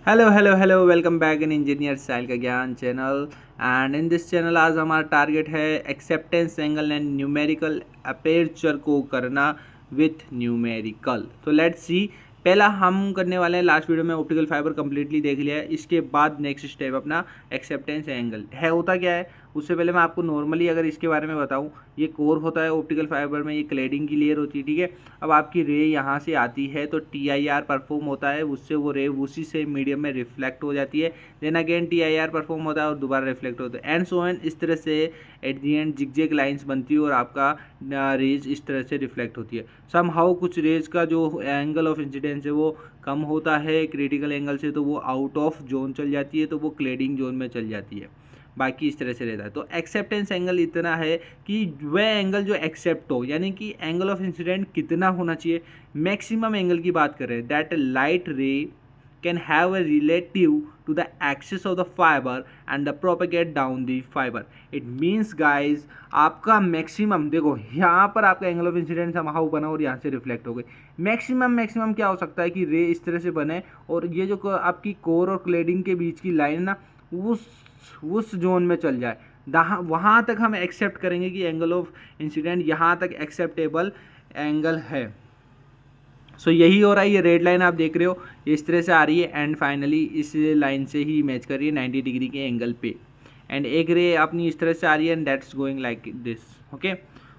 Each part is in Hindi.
Hello hello hello welcome back in engineer style का ज्ञान channel. And in this channel आज हमारा टारगेट है acceptance angle and numerical aperture को करना विथ न्यूमेरिकल। तो लेट्स सी। पहला हम करने वाले हैं, लास्ट वीडियो में ऑप्टिकल फाइबर कंप्लीटली देख लिया है। इसके बाद नेक्स्ट स्टेप अपना एक्सेप्टेंस एंगल है। होता क्या है, उससे पहले मैं आपको नॉर्मली अगर इसके बारे में बताऊं, ये कोर होता है ऑप्टिकल फाइबर में, ये क्लेडिंग की लेयर होती है। ठीक है, अब आपकी रे यहाँ से आती है तो TIR परफॉर्म होता है, उससे वो रे उसी से मीडियम में रिफ्लेक्ट हो जाती है। देन अगेन TIR परफॉर्म होता है और दोबारा रिफ्लेक्ट होता है, एंड सो एन। इस तरह से at the and zigzag lines बनती है और आपका रेज इस तरह से रिफ्लेक्ट होती है। सम हाउ कुछ रेज का जो एंगल ऑफ इंसिडेंस है वो कम होता है क्रिटिकल एंगल से, तो वो आउट ऑफ जोन चल जाती है, तो वो क्लेडिंग जोन में चल जाती है। बाकी इस तरह से रहता है। तो एक्सेप्टेंस एंगल इतना है कि वह एंगल जो एक्सेप्ट हो, यानी कि एंगल ऑफ इंसिडेंट कितना होना चाहिए। मैक्सिमम एंगल की बात करें, दैट लाइट रे can have a relative to the axis of the fiber and the propagate down the fiber. It means guys, आपका मैक्सिमम देखो, यहाँ पर आपका एंगल ऑफ इंसिडेंस समाहाउ बना और यहाँ से रिफ्लेक्ट हो गई। मैक्सिमम क्या हो सकता है कि रे इस तरह से बने और ये जो आपकी कोर और क्लेडिंग के बीच की लाइन ना उस जोन में चल जाए। वहाँ तक हम एक्सेप्ट करेंगे कि एंगल ऑफ इंसिडेंट यहाँ तक एक्सेप्टेबल एंगल है। सो यही हो रहा है। ये रेड लाइन आप देख रहे हो, ये इस तरह से आ रही है एंड फाइनली इस लाइन से ही मैच कर रही है 90 डिग्री के एंगल पे। एंड एक रे अपनी इस तरह से आ रही है and that's going like this. Okay,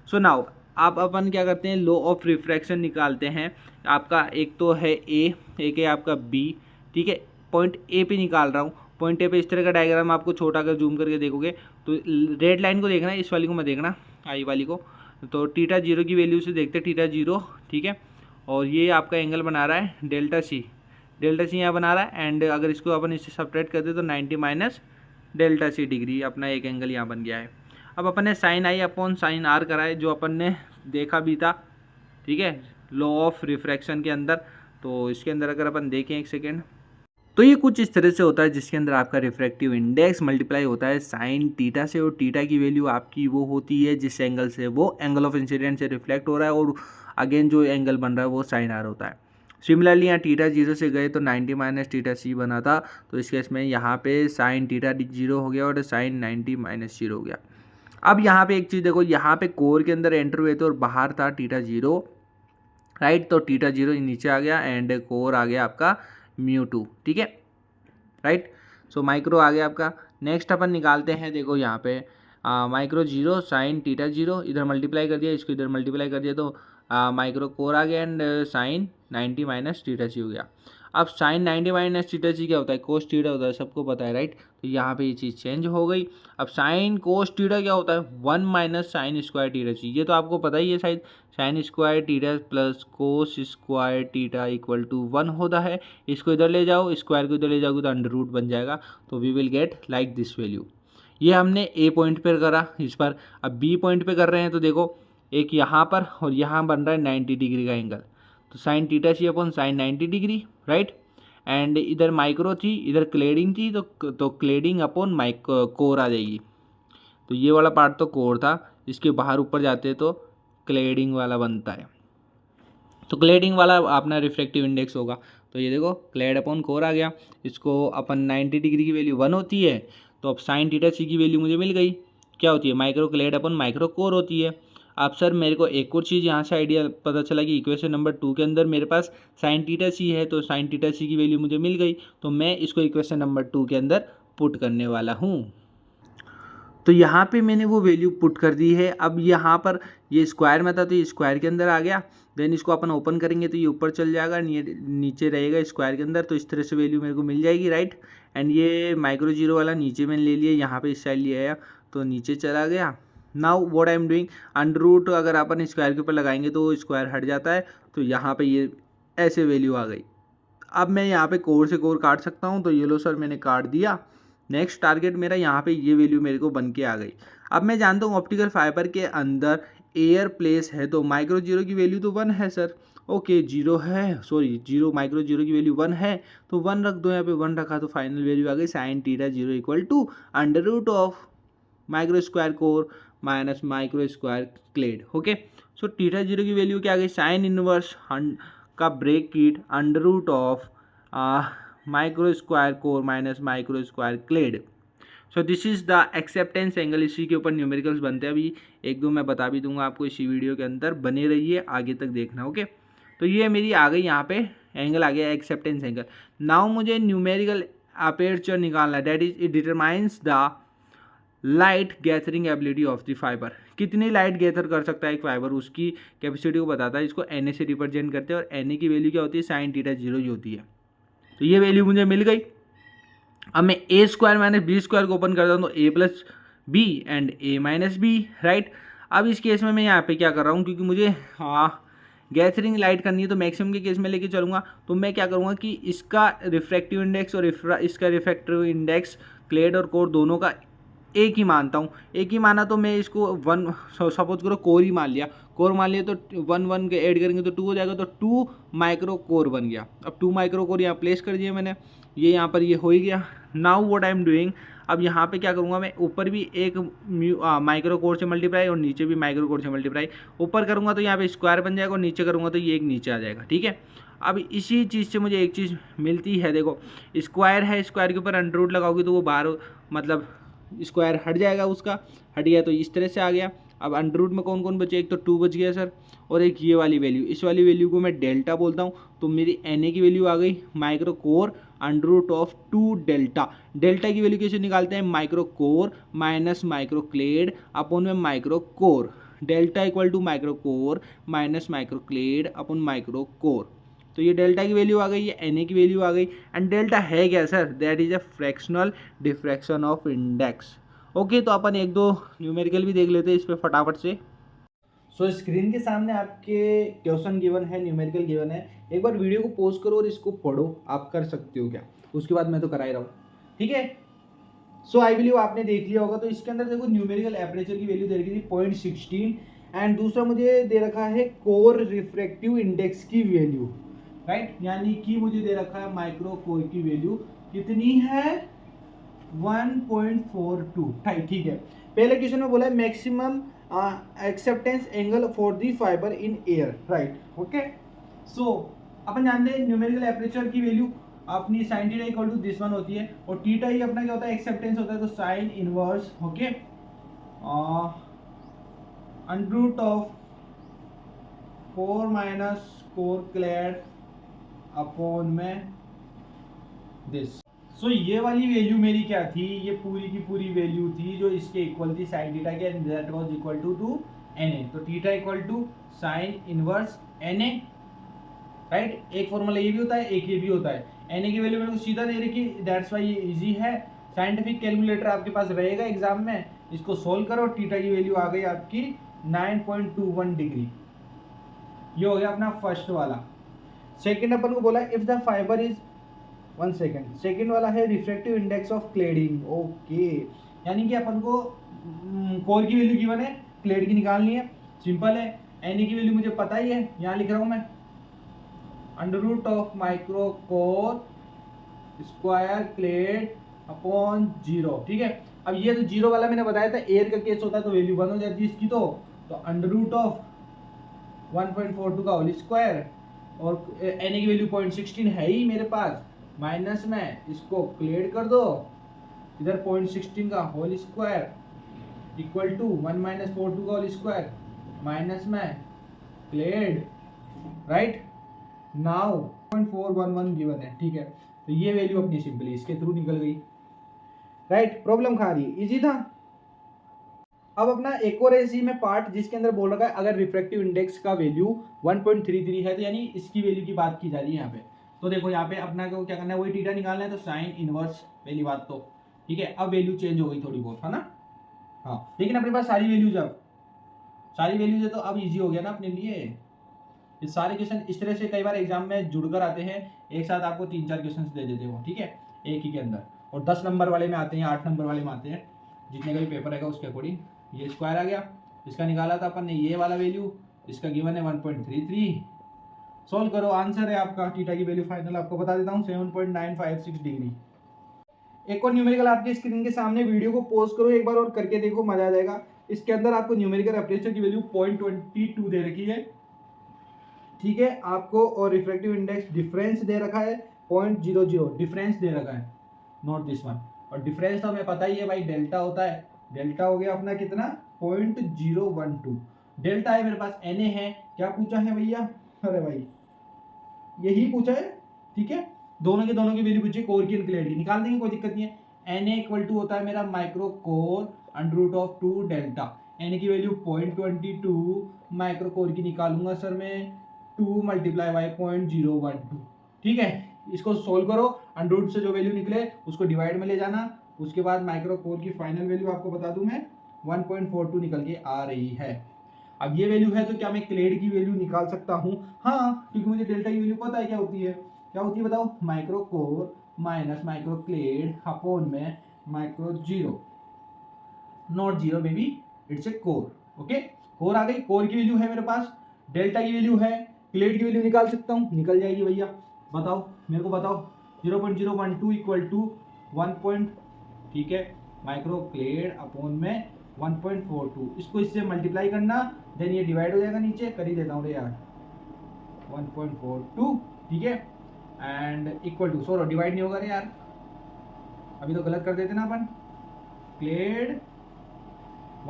so now आप अपन क्या करते हैं, लॉ ऑफ रिफ्रैक्शन निकालते हैं। आपका एक तो है ए, एक है आपका बी। ठीक है, पॉइंट ए पे निकाल रहा हूँ। पॉइंट ए पे इस तरह का डायग्राम आपको छोटा कर जूम करके देखोगे तो रेड लाइन को देखना, इस वाली को मत देखना, आई वाली को। तो थीटा जीरो की वैल्यू से देखते हैं, थीटा जीरो। ठीक है, और ये आपका एंगल बना रहा है डेल्टा सी यहाँ बना रहा है। एंड अगर इसको अपन इससे सब्ट्रैक्ट करते तो 90 माइनस डेल्टा सी डिग्री अपना एक एंगल यहाँ बन गया है। अब अपन ने sine i upon sine r करा है, जो अपन ने देखा भी था। ठीक है, लॉ ऑफ रिफ्रैक्शन के अंदर। तो इसके अंदर अगर अपन देखें एक सेकेंड, तो ये कुछ इस तरह से होता है जिसके अंदर आपका रिफ्रैक्टिव इंडेक्स मल्टीप्लाई होता है साइन थीटा से, और थीटा की वैल्यू आपकी वो होती है जिस एंगल से वो एंगल ऑफ इंसिडेंट से रिफ्लेक्ट हो रहा है, और अगेन जो एंगल बन रहा है वो साइन आर होता है। सिमिलरली यहाँ थीटा जीरो से गए तो 90 माइनस थीटा सी बना था, तो इस केस में यहाँ पे साइन थीटा जीरो हो गया और साइन 90 माइनस जीरो हो गया। अब यहाँ पे एक चीज़ देखो, यहाँ पे कोर के अंदर एंटर हुए थे और बाहर था थीटा जीरो, राइट। तो थीटा जीरो नीचे आ गया एंड कोर आ गया आपका म्यू टू। ठीक है, राइट। सो माइक्रो आ गया आपका। नेक्स्ट अपन निकालते हैं, देखो यहाँ पे micro zero sine theta zero, इधर मल्टीप्लाई कर दिया, इसको इधर मल्टीप्लाई कर दिया, तो माइक्रो कोर आ गया एंड साइन 90 माइनस थीटा सी हो गया। अब साइन 90 माइनस थीटा सी क्या होता है, कोस थीटा होता है, सबको पता है, राइट। तो यहाँ पे ये चीज़ चेंज हो गई। अब साइन कोस थीटा क्या होता है, 1 minus sine square theta c, ये तो आपको पता ही है शायद। Sine square theta plus cos square theta equal to 1 होता है। इसको इधर ले जाओ, स्क्वायर को इधर ले जाओगे तो अंडर रूट बन जाएगा, तो we will get like this value. ये हमने ए पॉइंट पर करा इस पर। अब बी पॉइंट पे कर रहे हैं तो देखो, एक यहाँ पर और यहाँ बन रहा है 90 डिग्री का एंगल, तो sine theta c upon sine 90 degree, right. And इधर माइक्रो थी, इधर क्लेडिंग थी, तो क्लेडिंग अपॉन कोर आ जाएगी। तो ये वाला पार्ट तो कोर था, इसके बाहर ऊपर जाते तो क्लेडिंग वाला बनता है। तो क्लेडिंग वाला अपना रिफ्रैक्टिव इंडेक्स होगा। तो ये देखो क्लेड अपॉन कोर आ गया। इसको अपन 90 डिग्री की वैल्यू 1 होती है, तो अब साइन थीटा सी की वैल्यू मुझे मिल गई। क्या होती है, micro clad upon micro core होती है। अब सर मेरे को एक और चीज़ यहाँ से आइडिया पता चला कि इक्वेशन नंबर 2 के अंदर मेरे पास साइन थीटा सी है, तो साइन थीटा सी की वैल्यू मुझे मिल गई, तो मैं इसको इक्वेशन नंबर 2 के अंदर पुट करने वाला हूँ। तो यहाँ पे मैंने वो वैल्यू पुट कर दी है। अब यहाँ पर ये स्क्वायर में था तो ये स्क्वायर के अंदर आ गया। देन इसको अपन ओपन करेंगे तो ये ऊपर चल जाएगा, नीचे रहेगा स्क्वायर के अंदर, तो इस तरह से वैल्यू मेरे को मिल जाएगी, राइट। एंड ये माइक्रो जीरो वाला नीचे मैंने ले लिया, यहाँ पे इस साइड ले आया तो नीचे चला गया। Now what I am doing, under root अगर अपन स्क्वायर के ऊपर लगाएंगे तो स्क्वायर हट जाता है, तो यहाँ पर ये ऐसे वैल्यू आ गई। अब मैं यहाँ पे कोर से कोर काट सकता हूँ, तो ये लो सर मैंने काट दिया। नेक्स्ट टारगेट मेरा यहाँ पे ये वैल्यू मेरे को बन के आ गई। अब मैं जानता हूँ ऑप्टिकल फाइबर के अंदर एयर प्लेस है, तो माइक्रो जीरो की वैल्यू तो 1 है सर। ओके, जीरो है, सॉरी जीरो, माइक्रो जीरो की वैल्यू 1 है, तो 1 रख दो यहाँ पे, 1 रखा तो फाइनल वैल्यू आ गई sine theta zero equal to under root of micro square core minus micro square clad. Okay, so theta zero की वैल्यू क्या आ गई, साइन इनवर्स का bracket under root of micro square core minus micro square clad. So this is the acceptance angle. इसी के ऊपर न्यूमेरिकल्स बनते हैं, अभी एक दो मैं बता भी दूंगा आपको इसी वीडियो के अंदर, बने रहिए आगे तक देखना। ओके, तो ये मेरी आ गई यहाँ पे एंगल आ गया एक्सेप्टेंस एंगल। नाउ मुझे न्यूमेरिकल अपर्चर निकालना है, that is it determines the light gathering ability of the fibre. कितनी लाइट गैथर कर सकता है एक फाइबर, उसकी कैपेसिटी को बताता है। इसको Na से रिप्रेजेंट करते हैं और Na की वैल्यू क्या होती है, साइन थीटा 0 ही होती है। तो ये वैल्यू मुझे मिल गई। अब मैं A square minus B square को ओपन करता हूँ तो A plus B and A minus B, right. अब इस केस में मैं यहाँ पे क्या कर रहा हूँ, क्योंकि मुझे गैथरिंग लाइट करनी है तो मैक्सिमम के केस में लेके चलूँगा। तो मैं क्या करूँगा कि इसका रिफ्रैक्टिव इंडेक्स और इसका रिफ्रैक्टिव इंडेक्स क्लेड और कोर दोनों का एक ही मानता हूँ। एक ही माना तो मैं इसको 1 सपोज करो कोर ही मान लिया, कोर मान लिया तो 1 1 के ऐड करेंगे तो 2 हो जाएगा, तो 2 माइक्रो कोर बन गया। अब 2 माइक्रो कोर यहाँ प्लेस कर दिए मैंने, ये यहाँ पर ये हो ही गया। Now what I am doing, अब यहाँ पे क्या करूँगा मैं, ऊपर भी एक माइक्रो कोर से मल्टीप्लाई और नीचे भी माइक्रो कोर से मल्टीप्लाई। ऊपर करूँगा तो यहाँ पे स्क्वायर बन जाएगा और नीचे करूँगा तो ये एक नीचे आ जाएगा, ठीक है। अब इसी चीज़ से मुझे एक चीज़ मिलती है, देखो स्क्वायर है, स्क्वायर के ऊपर अंडर रूट लगाओगे तो वो बाहर मतलब स्क्वायर हट जाएगा, उसका हट गया तो इस तरह से आ गया। अब अंडर रूट में कौन कौन बचे, एक तो 2 बच गया सर, और एक ये वाली वैल्यू, इस वाली वैल्यू को मैं डेल्टा बोलता हूँ। तो मेरी Na की वैल्यू आ गई micro core under root of 2 delta. Delta की वैल्यू कैसे निकालते हैं, micro core minus micro clad upon में micro core. Delta equal to micro core minus micro clad upon micro core. तो ये डेल्टा की वैल्यू आ गई, ये Na की वैल्यू आ गई। एंड डेल्टा है क्या sir, that is a fractional diffraction of index. Okay, तो अपन एक दो न्यूमेरिकल भी देख लेते हैं इस पर फटाफट से। सो स्क्रीन के सामने आपके क्वेश्चन गिवन है, न्यूमेरिकल गिवन है। एक बार वीडियो को पॉज करो और इसको पढ़ो, आप कर सकते हो क्या, उसके बाद मैं तो करा ही रहा हूँ, ठीक है। सो आई बिलीव आपने देख लिया होगा। तो इसके अंदर देखो न्यूमेरिकल एपरेचर की वैल्यू दे रखी थी 0.16 एंड दूसरा मुझे दे रखा है कोर रिफ्रैक्टिव इंडेक्स की वैल्यू, राइट, यानी कि मुझे दे रखा है माइक्रो कोर की वैल्यू कितनी है, 1.42, ठीक है। पहले क्वेश्चन में बोला है maximum acceptance angle for the fiber in air, right, okay. So अपन जानते हैं न्यूमेरिकल एपरेचर की वैल्यू अपनी sine theta equal to this one होती है और थीटा ही अपना क्या होता है, एक्सेप्टेंस होता है। तो sine inverse, okay, under root of 4 minus core clad upon में दिस। सो ये वाली वैल्यू मेरी क्या थी, ये पूरी की पूरी वैल्यू थी जो इसके इक्वल थी साइन थीटा के, and that was equal to Na। तो theta equal to sine inverse Na, right. एक फॉर्मूला ये भी होता है, एक ये भी होता है। Na की वैल्यू मेरे को सीधा दे रखी, दैट्स वाई ये इजी है। साइंटिफिक कैलकुलेटर आपके पास रहेगा एग्जाम में, इसको सोल्व करो। थीटा की वैल्यू आ गई आपकी 9.21 डिग्री। ये हो गया अपना फर्स्ट वाला। सेकंड अपन को बोला if the fibre is 1 second, second वाला है refractive index of cladding, okay. यानी कि अपन को कोर की वैल्यू गिवन है, क्लेड की निकालनी है, सिंपल है। Na की वैल्यू मुझे पता ही है, यहाँ लिख रहा हूँ मैं, under root of micro core square clad upon 0, ठीक है। अब ये तो 0 वाला मैंने बताया था, एयर का केस होता है तो वैल्यू 1 हो जाती है इसकी। तो अंडर रूट ऑफ 1.42 का होल स्क्वायर और Na की वैल्यू 0.16 है ही मेरे पास, माइनस में इसको क्लेड कर दो, इधर 0.16 का whole square equal to 1 minus 42 का होल स्क्वायर माइनस में क्लेड, राइट। नाउ 0.411 गिवन है, ठीक है। तो ये वैल्यू अपनी सिंपली इसके थ्रू निकल गई, राइट। प्रॉब्लम खा रही, इजी था। अब अपना एक और ऐसी में पार्ट जिसके अंदर बोल रखा है अगर रिफ्रैक्टिव इंडेक्स का वैल्यू 1.33 है तो यानी इसकी वैल्यू की बात की जा रही है यहाँ पे। तो देखो यहाँ पे अपना को क्या करना है, वही थीटा निकालना है, तो साइन इनवर्स पहली बात तो, ठीक है। अब वैल्यू चेंज हो गई थोड़ी बहुत, है ना, हाँ, लेकिन अपने पास सारी वैल्यूज, अब सारी वैल्यूज है तो अब इजी हो गया ना अपने लिए। ये सारे क्वेश्चन इस तरह से कई बार एग्जाम में जुड़कर आते हैं, एक साथ आपको 3-4 क्वेश्चन दे देते हो, ठीक है, एक ही के अंदर। और 10 नंबर वाले में आते हैं, 8 नंबर वाले में आते हैं, जितने का भी पेपर रहेगा उसके अकॉर्डिंग। ये स्क्वायर आ गया, इसका निकाला था अपन ने ये वाला वैल्यू, इसका गिवन है 1.33। सॉल्व करो, आंसर है आपका थीटा की वैल्यू फाइनल आपको बता देता हूँ 7.956 डिग्री। एक और न्यूमेरिकल आपके स्क्रीन के सामने, वीडियो को पॉज करो एक बार और करके देखो, मजा आ जाएगा। इसके अंदर आपको न्यूमेरिकल एपरेचर की वैल्यू 0.22 दे रखी है, ठीक है आपको, और रिफ्रैक्टिव इंडेक्स डिफरेंस दे रखा है 0.00 डिफरेंस दे रखा है, नॉट दिस वन। और डिफरेंस तो हमें पता ही है भाई, डेल्टा होता है। डेल्टा हो गया अपना कितना 0.012 डेल्टा है मेरे पास, Na है। क्या पूछा है भैया, अरे भाई यही पूछा है, ठीक है। दोनों की वैल्यू पूछी, कोर की क्लेड की निकाल देंगे, कोई दिक्कत नहीं है। Na इक्वल टू होता है मेरा माइक्रो कोर √2 डेल्टा। Na की वैल्यू 0.22, माइक्रो कोर की निकालूंगा सर मैं 2 × 0.012, ठीक है। इसको सोल्व करो, अंडर से जो वैल्यू निकले उसको डिवाइड में ले जाना। उसके बाद माइक्रो कोर की फाइनल वैल्यू आपको बता दूं मैं 1.42 निकल के आ रही है। अब ये वैल्यू है तो क्या मैं क्लेड की वैल्यू निकाल सकता हूँ? हाँ, क्योंकि मुझे डेल्टा की वैल्यू पता है क्या होती है। क्या होती है बताओ, micro core minus micro clad upon में micro zero, not zero baby, it's a core. Okay, core आ गई, कोर की वैल्यू है मेरे पास, डेल्टा की वैल्यू है, क्लेड की वैल्यू निकाल सकता हूँ, निकल जाएगी भैया। बताओ मेरे को बताओ, 0.012 इक्वल टू 1. ठीक है, माइक्रो क्लेड अपॉन में 1.42, इसको इससे मल्टीप्लाई करना, देन ये डिवाइड हो जाएगा, नीचे कर ही देता हूँ रे यार, 1.42, ठीक है, and equal to, sorry divide नहीं होगा रे यार, अभी तो गलत कर देते ना अपन। क्लेड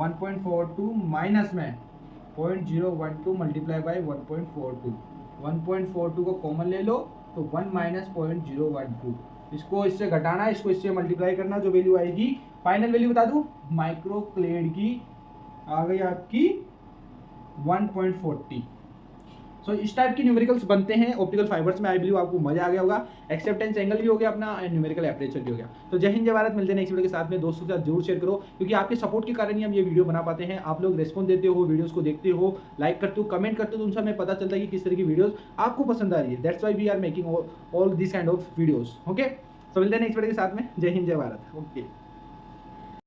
1.42 माइनस में 0.012 मल्टीप्लाई बाई 1.42, 1.42 को कॉमन ले लो तो 1 माइनस 0.012, इसको इससे घटाना है, इसको इससे मल्टीप्लाई करना, जो वैल्यू आएगी फाइनल वैल्यू बता दूं, माइक्रो क्लेड की आ गई आपकी 1.40। सो इस टाइप की न्यूमेरिकल्स बनते हैं ऑप्टिकल फाइबर्स में। आई बिलीव आपको मजा आ गया होगा, एक्सेप्टेंस एंगल भी हो गया अपना, न्यूमेरिकल एपरेचर भी हो गया। तो जय हिंद जय भारत, मिलते हैं नेक्स्ट वीडियो के साथ में। दोस्तों के साथ जरूर शेयर करो, क्योंकि आपके सपोर्ट के कारण ही हम ये वीडियो बना पाते हैं। आप लोग रेस्पॉन्स देते हो, वीडियोस को देखते हो, लाइक करते हो, कमेंट करते हो, तो उनसे हमें पता चलता है कि किस तरह की वीडियोस आपको पसंद आ रही है। That's why we are making all this kind of videos. Okay, तो मिलते हैं नेक्स्ट वीडियो के साथ में। जय हिंद जय भारत। ओके।